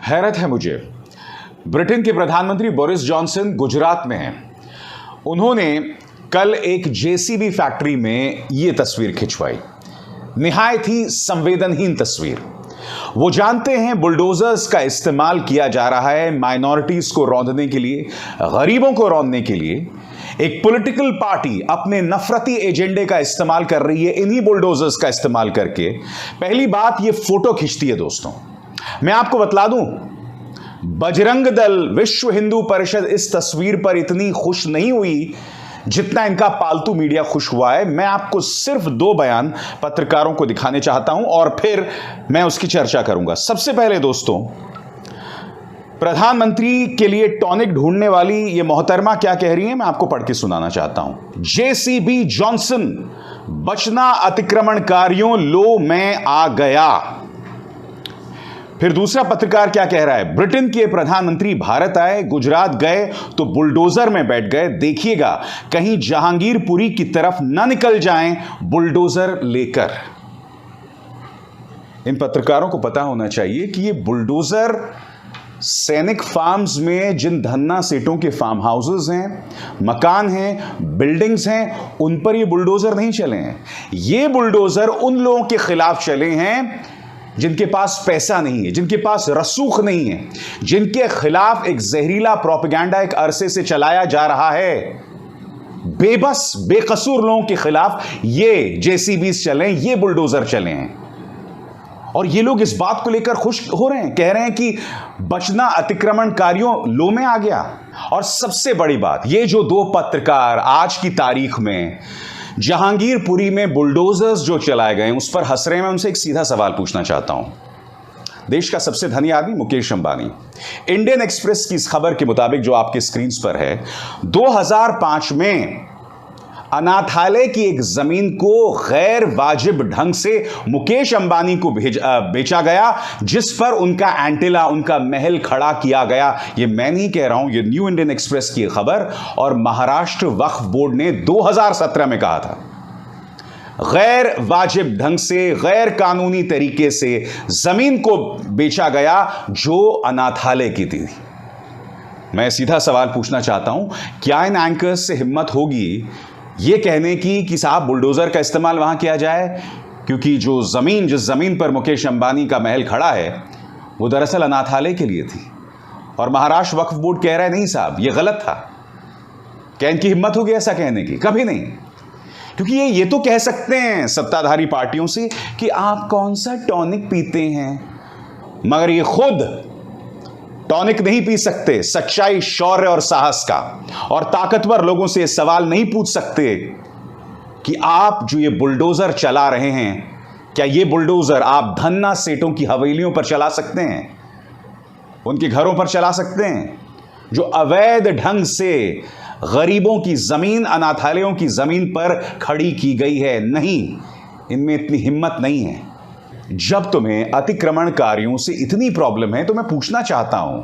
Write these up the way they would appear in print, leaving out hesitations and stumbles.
हैरत है मुझे, ब्रिटेन के प्रधानमंत्री बोरिस जॉनसन गुजरात में हैं। उन्होंने कल एक जेसीबी फैक्ट्री में यह तस्वीर खिंचवाई, निहायत ही संवेदनहीन तस्वीर। वो जानते हैं बुलडोजर्स का इस्तेमाल किया जा रहा है माइनॉरिटीज को रौंदने के लिए, गरीबों को रौंदने के लिए। एक पॉलिटिकल पार्टी अपने नफरती एजेंडे का इस्तेमाल कर रही है, इन्हीं बुलडोजर्स का इस्तेमाल करके। पहली बात, ये फोटो खींचती है। दोस्तों, मैं आपको बतला दूं, बजरंग दल, विश्व हिंदू परिषद इस तस्वीर पर इतनी खुश नहीं हुई जितना इनका पालतू मीडिया खुश हुआ है। मैं आपको सिर्फ 2 बयान पत्रकारों को दिखाने चाहता हूं और फिर मैं उसकी चर्चा करूंगा। सबसे पहले दोस्तों, प्रधानमंत्री के लिए टॉनिक ढूंढने वाली ये मोहतरमा क्या कह रही है, मैं आपको पढ़ के सुनाना चाहता हूं। जेसीबी जॉनसन, बचना अतिक्रमणकारियों, लो मैं आ गया। फिर दूसरा पत्रकार क्या कह रहा है, ब्रिटेन के प्रधानमंत्री भारत आए, गुजरात गए तो बुलडोजर में बैठ गए, देखिएगा कहीं जहांगीरपुरी की तरफ ना निकल जाएं बुलडोजर लेकर। इन पत्रकारों को पता होना चाहिए कि ये बुलडोजर सैनिक फार्म्स में जिन धन्ना सेठों के फार्म हाउसेस हैं, मकान हैं, बिल्डिंग्स हैं, उन पर ये बुलडोजर नहीं चले हैं। ये बुलडोजर उन लोगों के खिलाफ चले हैं जिनके पास पैसा नहीं है, जिनके पास रसूख नहीं है, जिनके खिलाफ एक जहरीला प्रोपेगेंडा एक अरसे से चलाया जा रहा है। बेबस बेकसूर लोगों के खिलाफ ये जेसीबीज चले, ये बुलडोजर चले हैं। और ये लोग इस बात को लेकर खुश हो रहे हैं, कह रहे हैं कि बचना अतिक्रमणकारियों, लो में आ गया। और सबसे बड़ी बात, ये जो 2 पत्रकार आज की तारीख में जहांगीरपुरी में बुलडोजर्स जो चलाए गए उस पर हंस रहे हैं, मैं उनसे एक सीधा सवाल पूछना चाहता हूं। देश का सबसे धनी आदमी मुकेश अंबानी, इंडियन एक्सप्रेस की इस खबर के मुताबिक जो आपके स्क्रीन पर है, 2005 में अनाथालय की एक जमीन को गैर वाजिब ढंग से मुकेश अंबानी को बेचा गया, जिस पर उनका एंटीला, उनका महल खड़ा किया गया। ये मैं नहीं कह रहा हूं, ये न्यू इंडियन एक्सप्रेस की खबर। और महाराष्ट्र वक्फ बोर्ड ने 2017 में कहा था, गैर वाजिब ढंग से, गैर कानूनी तरीके से जमीन को बेचा गया जो अनाथालय की थी। मैं सीधा सवाल पूछना चाहता हूं, क्या इन एंकर्स से हिम्मत होगी ये कहने की कि साहब बुलडोजर का इस्तेमाल वहां किया जाए, क्योंकि जो जमीन, जिस जमीन पर मुकेश अंबानी का महल खड़ा है, वो दरअसल अनाथालय के लिए थी। और महाराष्ट्र वक्फ बोर्ड कह रहा है नहीं साहब, ये गलत था। क्या इनकी हिम्मत होगी ऐसा कहने की? कभी नहीं। क्योंकि ये तो कह सकते हैं सत्ताधारी पार्टियों से कि आप कौन सा टॉनिक पीते हैं, मगर ये खुद टॉनिक नहीं पी सकते। सच्चाई, शौर्य और साहस का, और ताकतवर लोगों से सवाल नहीं पूछ सकते कि आप जो ये बुलडोजर चला रहे हैं, क्या ये बुलडोजर आप धन्ना सेठों की हवेलियों पर चला सकते हैं, उनके घरों पर चला सकते हैं, जो अवैध ढंग से गरीबों की जमीन, अनाथालयों की जमीन पर खड़ी की गई है? नहीं, इनमें इतनी हिम्मत नहीं है। जब तुम्हें अतिक्रमणकारियों से इतनी प्रॉब्लम है तो मैं पूछना चाहता हूं,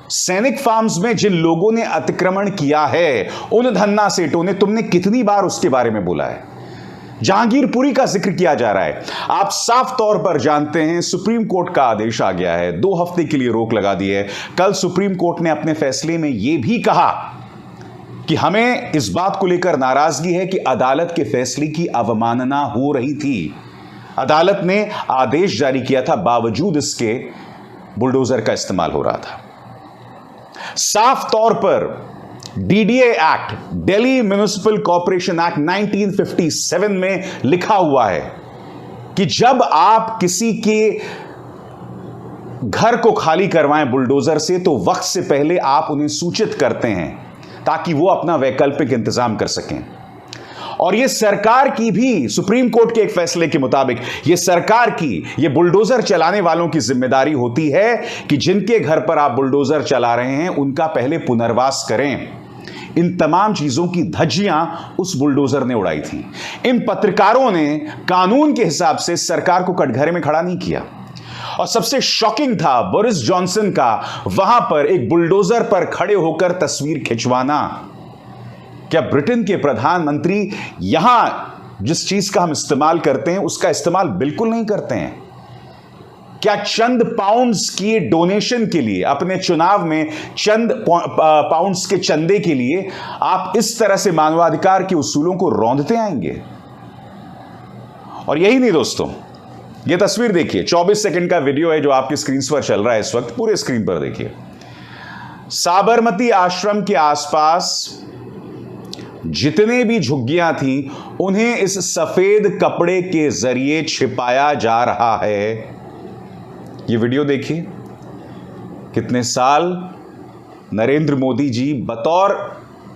सैनिक फार्म्स में जिन लोगों ने अतिक्रमण किया है, उन धन्ना सेठों ने, तुमने कितनी बार उसके बारे में बोला है? जहांगीरपुरी का जिक्र किया जा रहा है। आप साफ तौर पर जानते हैं सुप्रीम कोर्ट का आदेश आ गया है, 2 हफ्ते के लिए रोक लगा दी है। कल सुप्रीम कोर्ट ने अपने फैसले में यह भी कहा कि हमें इस बात को लेकर नाराजगी है कि अदालत के फैसले की अवमानना हो रही थी। अदालत ने आदेश जारी किया था, बावजूद इसके बुलडोजर का इस्तेमाल हो रहा था। साफ तौर पर DDA act, Delhi municipal corporation act 1957 में लिखा हुआ है कि जब आप किसी के घर को खाली करवाएं बुलडोजर से, तो वक्त से पहले आप उन्हें सूचित करते हैं ताकि वो अपना वैकल्पिक इंतजाम कर सकें। और ये सरकार की भी, सुप्रीम कोर्ट के एक फैसले के मुताबिक, ये सरकार की, ये बुलडोजर चलाने वालों की जिम्मेदारी होती है कि जिनके घर पर आप बुलडोजर चला रहे हैं उनका पहले पुनर्वास करें। इन तमाम चीजों की धज्जियां उस बुलडोजर ने उड़ाई थी। इन पत्रकारों ने कानून के हिसाब से सरकार को कटघरे में खड़ा नहीं किया। और सबसे शॉकिंग था बोरिस जॉनसन का वहां पर एक बुलडोजर पर खड़े होकर तस्वीर खिंचवाना। क्या ब्रिटेन के प्रधानमंत्री यहां जिस चीज का हम इस्तेमाल करते हैं उसका इस्तेमाल बिल्कुल नहीं करते हैं? क्या चंद पाउंड्स की डोनेशन के लिए, अपने चुनाव में चंद पाउंड्स के चंदे के लिए आप इस तरह से मानवाधिकार के उसूलों को रौंदते आएंगे? और यही नहीं दोस्तों, यह तस्वीर देखिए, 24 सेकंड का वीडियो है जो आपकी स्क्रीन पर चल रहा है इस वक्त, पूरे स्क्रीन पर देखिए। साबरमती आश्रम के आसपास जितने भी झुग्गियां थीं उन्हें इस सफेद कपड़े के जरिए छिपाया जा रहा है। यह वीडियो देखिए, कितने साल नरेंद्र मोदी जी बतौर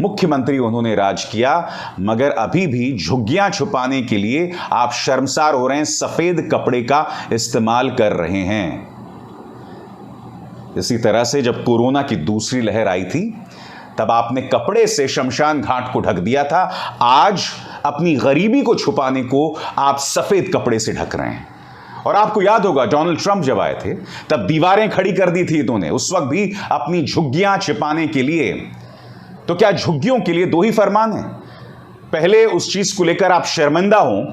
मुख्यमंत्री उन्होंने राज किया, मगर अभी भी झुग्गियां छुपाने के लिए आप शर्मसार हो रहे हैं, सफेद कपड़े का इस्तेमाल कर रहे हैं। इसी तरह से जब कोरोना की दूसरी लहर आई थी तब आपने कपड़े से शमशान घाट को ढक दिया था। आज अपनी गरीबी को छुपाने को आप सफेद कपड़े से ढक रहे हैं। और आपको याद होगा डोनाल्ड ट्रंप जब आए थे तब दीवारें खड़ी कर दी थी इन्होंने, उस वक्त भी अपनी झुग्गियां छिपाने के लिए। तो क्या झुग्गियों के लिए दो ही फरमान है? पहले उस चीज को लेकर आप शर्मिंदा हो,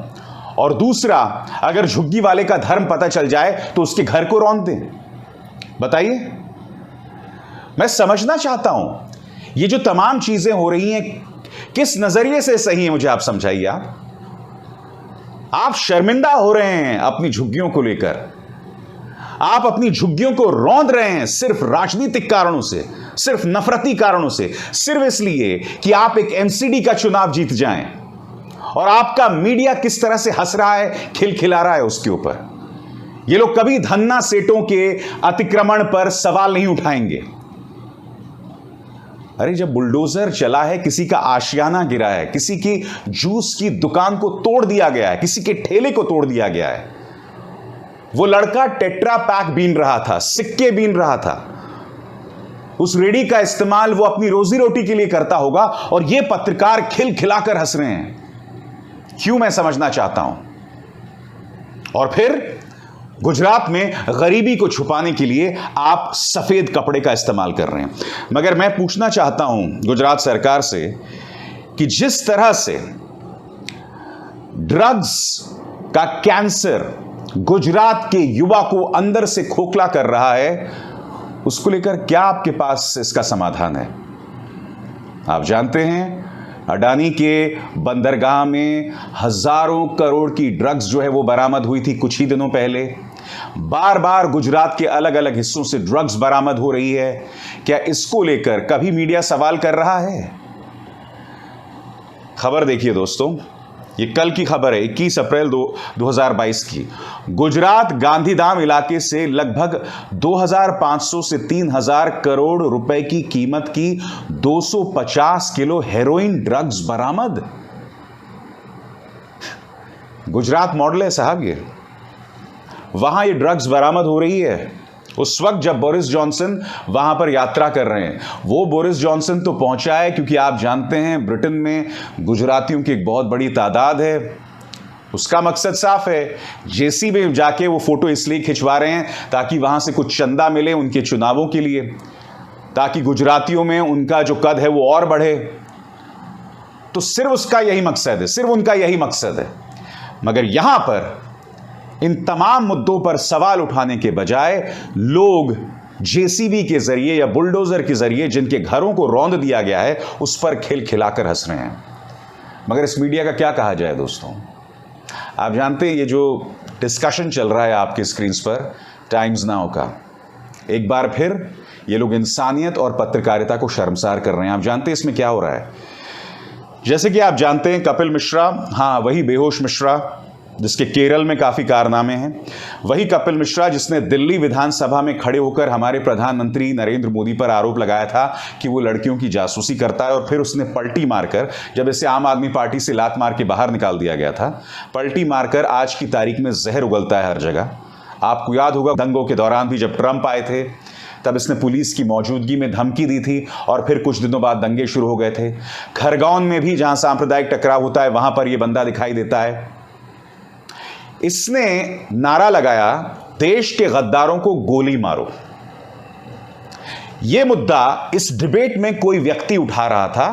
और दूसरा, अगर झुग्गी वाले का धर्म पता चल जाए तो उसके घर को रौंद दें। बताइए, मैं समझना चाहता हूं ये जो तमाम चीजें हो रही हैं किस नजरिए से सही है, मुझे आप समझाइए। आप शर्मिंदा हो रहे हैं अपनी झुग्गियों को लेकर, आप अपनी झुग्गियों को रौंद रहे हैं सिर्फ राजनीतिक कारणों से, सिर्फ नफरती कारणों से, सिर्फ इसलिए कि आप एक एमसीडी का चुनाव जीत जाएं। और आपका मीडिया किस तरह से हंस रहा है, खिलखिला रहा है उसके ऊपर। ये लोग कभी धन्ना सेठों के अतिक्रमण पर सवाल नहीं उठाएंगे। अरे जब बुलडोजर चला है, किसी का आशियाना गिरा है, किसी की जूस की दुकान को तोड़ दिया गया है, किसी के ठेले को तोड़ दिया गया है, वो लड़का टेट्रा पैक बीन रहा था, सिक्के बीन रहा था, उस रेडी का इस्तेमाल वो अपनी रोजी रोटी के लिए करता होगा, और ये पत्रकार खिलखिलाकर हंस रहे हैं। क्यों, मैं समझना चाहता हूं। और फिर गुजरात में गरीबी को छुपाने के लिए आप सफेद कपड़े का इस्तेमाल कर रहे हैं। मगर मैं पूछना चाहता हूं गुजरात सरकार से कि जिस तरह से ड्रग्स का कैंसर गुजरात के युवा को अंदर से खोखला कर रहा है, उसको लेकर क्या आपके पास इसका समाधान है? आप जानते हैं अडानी के बंदरगाह में हजारों करोड़ की ड्रग्स जो है वो बरामद हुई थी कुछ ही दिनों पहले। बार बार गुजरात के अलग अलग हिस्सों से ड्रग्स बरामद हो रही है। क्या इसको लेकर कभी मीडिया सवाल कर रहा है? खबर देखिए दोस्तों, ये कल की खबर है, 21 अप्रैल 2022 की। गुजरात गांधीधाम इलाके से लगभग 2500 से 3000 करोड़ रुपए की कीमत की 250 किलो हेरोइन ड्रग्स बरामद। गुजरात मॉडल है साहब ये, वहां ये ड्रग्स बरामद हो रही है उस वक्त जब बोरिस जॉनसन वहां पर यात्रा कर रहे हैं। वो बोरिस जॉनसन तो पहुंचा है क्योंकि आप जानते हैं ब्रिटेन में गुजरातियों की एक बहुत बड़ी तादाद है। उसका मकसद साफ है, जेसी में जाके वो फोटो इसलिए खिंचवा रहे हैं ताकि वहां से कुछ चंदा मिले उनके चुनावों के लिए, ताकि गुजरातियों में उनका जो कद है वो और बढ़े। तो सिर्फ उसका यही मकसद है, सिर्फ उनका यही मकसद है। मगर यहां पर इन तमाम मुद्दों पर सवाल उठाने के बजाय लोग जेसीबी के जरिए या बुलडोजर के जरिए जिनके घरों को रौंद दिया गया है उस पर खिलखिलाकर हंस रहे हैं। मगर इस मीडिया का क्या कहा जाए दोस्तों? आप जानते हैं ये जो डिस्कशन चल रहा है आपकी स्क्रीन्स पर टाइम्स नाउ का, एक बार फिर ये लोग इंसानियत और पत्रकारिता को शर्मसार कर रहे हैं। आप जानते हैं इसमें क्या हो रहा है? जैसे कि आप जानते हैं कपिल मिश्रा, हाँ वही बेहोश मिश्रा जिसके केरल में काफी कारनामे हैं, वही कपिल मिश्रा जिसने दिल्ली विधानसभा में खड़े होकर हमारे प्रधानमंत्री नरेंद्र मोदी पर आरोप लगाया था कि वो लड़कियों की जासूसी करता है, और फिर उसने पलटी मारकर, जब इसे आम आदमी पार्टी से लात मार के बाहर निकाल दिया गया था, पलटी मारकर आज की तारीख में जहर उगलता है हर जगह। आपको याद होगा दंगों के दौरान भी जब ट्रंप आए थे तब इसने पुलिस की मौजूदगी में धमकी दी थी, और फिर कुछ दिनों बाद दंगे शुरू हो गए थे। खरगोन में भी जहां सांप्रदायिक टकराव होता है वहां पर यह बंदा दिखाई देता है। इसने नारा लगाया, देश के गद्दारों को गोली मारो। यह मुद्दा इस डिबेट में कोई व्यक्ति उठा रहा था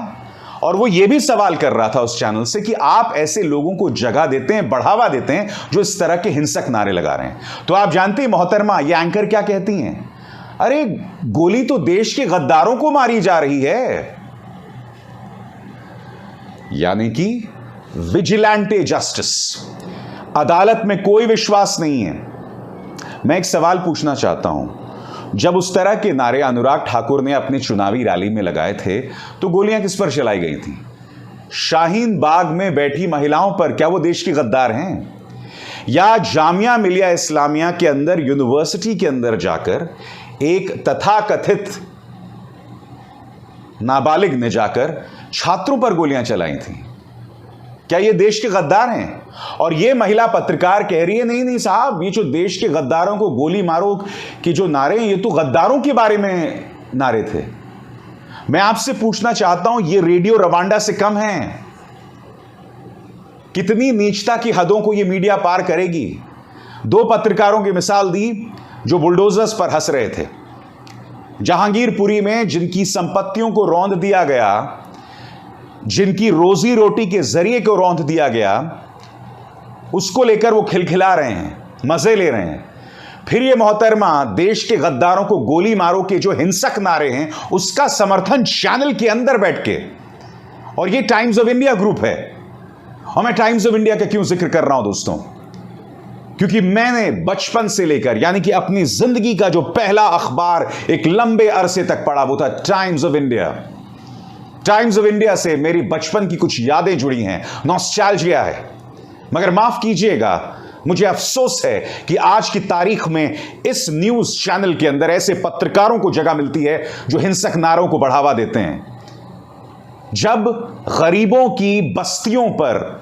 और वो ये भी सवाल कर रहा था उस चैनल से कि आप ऐसे लोगों को जगह देते हैं, बढ़ावा देते हैं जो इस तरह के हिंसक नारे लगा रहे हैं। तो आप जानते हैं मोहतरमा, ये एंकर क्या कहती हैं? अरे गोली तो देश के गद्दारों को मारी जा रही है, यानी कि विजिलेंटे जस्टिस, अदालत में कोई विश्वास नहीं है। मैं एक सवाल पूछना चाहता हूं, जब उस तरह के नारे अनुराग ठाकुर ने अपनी चुनावी रैली में लगाए थे तो गोलियां किस पर चलाई गई थी? शाहीन बाग में बैठी महिलाओं पर। क्या वो देश के गद्दार हैं? या जामिया मिलिया इस्लामिया के अंदर, यूनिवर्सिटी के अंदर जाकर एक तथाकथित नाबालिग ने जाकर छात्रों पर गोलियां चलाई थी? क्या ये देश के गद्दार हैं? और ये महिला पत्रकार कह रही है नहीं नहीं साहब, ये जो देश के गद्दारों को गोली मारो कि जो नारे हैं ये तो गद्दारों के बारे में नारे थे। मैं आपसे पूछना चाहता हूं, ये रेडियो रवांडा से कम है? कितनी नीचता की हदों को ये मीडिया पार करेगी? दो पत्रकारों की मिसाल दी जो बुलडोजर्स पर हंस रहे थे। जहांगीरपुरी में जिनकी संपत्तियों को रौंद दिया गया, जिनकी रोजी रोटी के जरिए को रौंद दिया गया, उसको लेकर वो खिलखिला रहे हैं, मजे ले रहे हैं। फिर ये मोहतरमा देश के गद्दारों को गोली मारो के जो हिंसक नारे हैं उसका समर्थन चैनल के अंदर बैठ के। और ये टाइम्स ऑफ इंडिया ग्रुप है। और मैं टाइम्स ऑफ इंडिया का क्यों जिक्र कर रहा हूं दोस्तों? क्योंकि मैंने बचपन से लेकर, यानी कि अपनी जिंदगी का जो पहला अखबार एक लंबे अरसे तक पढ़ा वो था times of India. Times of India से मेरी बचपन की कुछ यादें जुड़ी हैं, नॉस्टैल्जिया है। मगर माफ कीजिएगा, मुझे अफसोस है कि आज की तारीख में इस न्यूज चैनल के अंदर ऐसे पत्रकारों को जगह मिलती है जो हिंसक नारों को बढ़ावा देते हैं। जब गरीबों की बस्तियों पर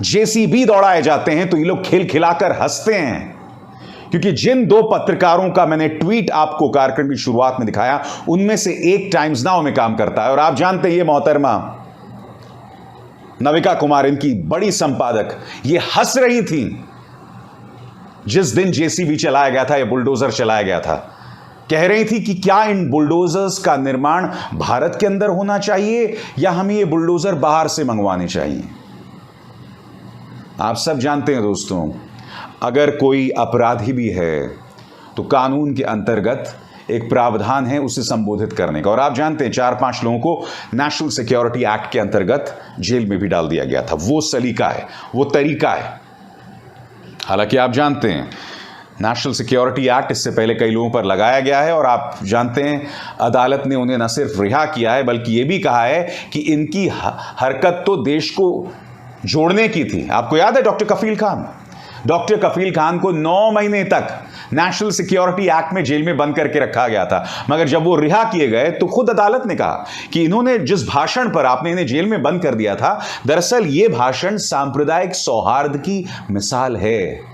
जेसीबी दौड़ाए जाते हैं तो ये लोग खिलखिलाकर हंसते हैं। क्योंकि जिन दो पत्रकारों का मैंने ट्वीट आपको कार्यक्रम की शुरुआत में दिखाया, उनमें से एक टाइम्स नाउ में काम करता है। और आप जानते हैं ये मोहतरमा नविका कुमार, इनकी बड़ी संपादक, ये हंस रही थी जिस दिन जेसीबी चलाया गया था या बुलडोजर चलाया गया था। कह रही थी कि क्या इन बुलडोजर्स का निर्माण भारत के अंदर होना चाहिए या हमें ये बुलडोजर बाहर से मंगवाने चाहिए। आप सब जानते हैं दोस्तों, अगर कोई अपराधी भी है तो कानून के अंतर्गत एक प्रावधान है उसे संबोधित करने का। और आप जानते हैं 4-5 लोगों को नेशनल सिक्योरिटी एक्ट के अंतर्गत जेल में भी डाल दिया गया था। वो सलीका है, वो तरीका है। हालांकि आप जानते हैं नेशनल सिक्योरिटी एक्ट इससे पहले कई लोगों पर लगाया गया है और आप जानते हैं अदालत ने उन्हें न सिर्फ रिहा किया है बल्कि यह भी कहा है कि इनकी हरकत तो देश को जोड़ने की थी। आपको याद है डॉक्टर कफील खान? डॉक्टर कफील खान को 9 महीने तक नेशनल सिक्योरिटी एक्ट में जेल में बंद करके रखा गया था। मगर जब वो रिहा किए गए तो खुद अदालत ने कहा कि इन्होंने जिस भाषण पर आपने इन्हें जेल में बंद कर दिया था, दरअसल ये भाषण सांप्रदायिक सौहार्द की मिसाल है।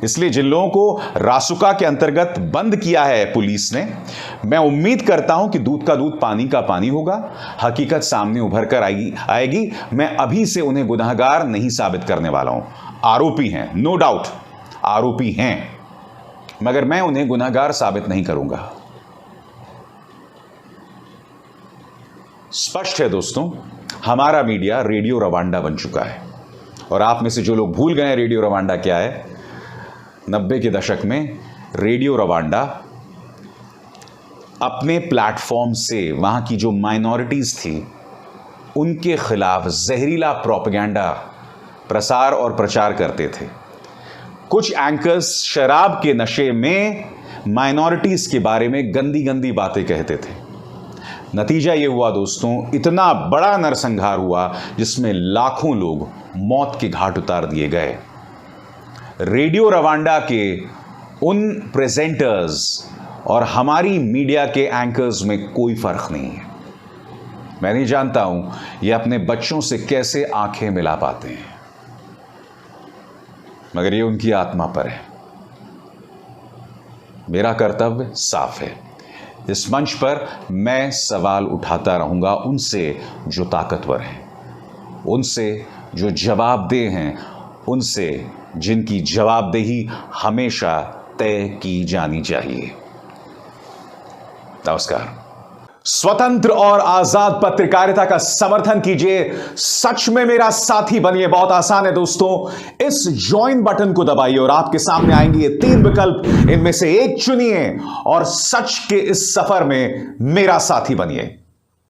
इसलिए जिन लोगों को रासुका के अंतर्गत बंद किया है पुलिस ने, मैं उम्मीद करता हूं कि दूध का दूध पानी का पानी होगा, हकीकत सामने उभर कर आएगी। मैं अभी से उन्हें गुनहगार नहीं साबित करने वाला हूं। आरोपी हैं, नो डाउट आरोपी हैं, मगर मैं उन्हें गुनहगार साबित नहीं करूंगा। स्पष्ट है दोस्तों, हमारा मीडिया रेडियो रवांडा बन चुका है। और आप में से जो लोग भूल गए रेडियो रवांडा क्या है, 90 के दशक में रेडियो रवांडा अपने प्लेटफॉर्म से वहां की जो माइनॉरिटीज थी उनके खिलाफ जहरीला प्रोपेगेंडा प्रसार और प्रचार करते थे। कुछ एंकर्स शराब के नशे में माइनॉरिटीज के बारे में गंदी गंदी बातें कहते थे। नतीजा यह हुआ दोस्तों, इतना बड़ा नरसंहार हुआ जिसमें लाखों लोग मौत के घाट उतार दिए गए। रेडियो रवांडा के उन प्रेजेंटर्स और हमारी मीडिया के एंकर्स में कोई फर्क नहीं है। मैं नहीं जानता हूं ये अपने बच्चों से कैसे आंखें मिला पाते हैं, मगर ये उनकी आत्मा पर है। मेरा कर्तव्य साफ है, इस मंच पर मैं सवाल उठाता रहूंगा उनसे जो ताकतवर हैं, उनसे जो जवाबदेह हैं, उनसे जिनकी जवाबदेही हमेशा तय की जानी चाहिए। नमस्कार। स्वतंत्र और आजाद पत्रकारिता का समर्थन कीजिए, सच में मेरा साथी बनिए। बहुत आसान है दोस्तों, इस ज्वाइन बटन को दबाइए और आपके सामने आएंगे ये 3 विकल्प, इनमें से एक चुनिए और सच के इस सफर में मेरा साथी बनिए।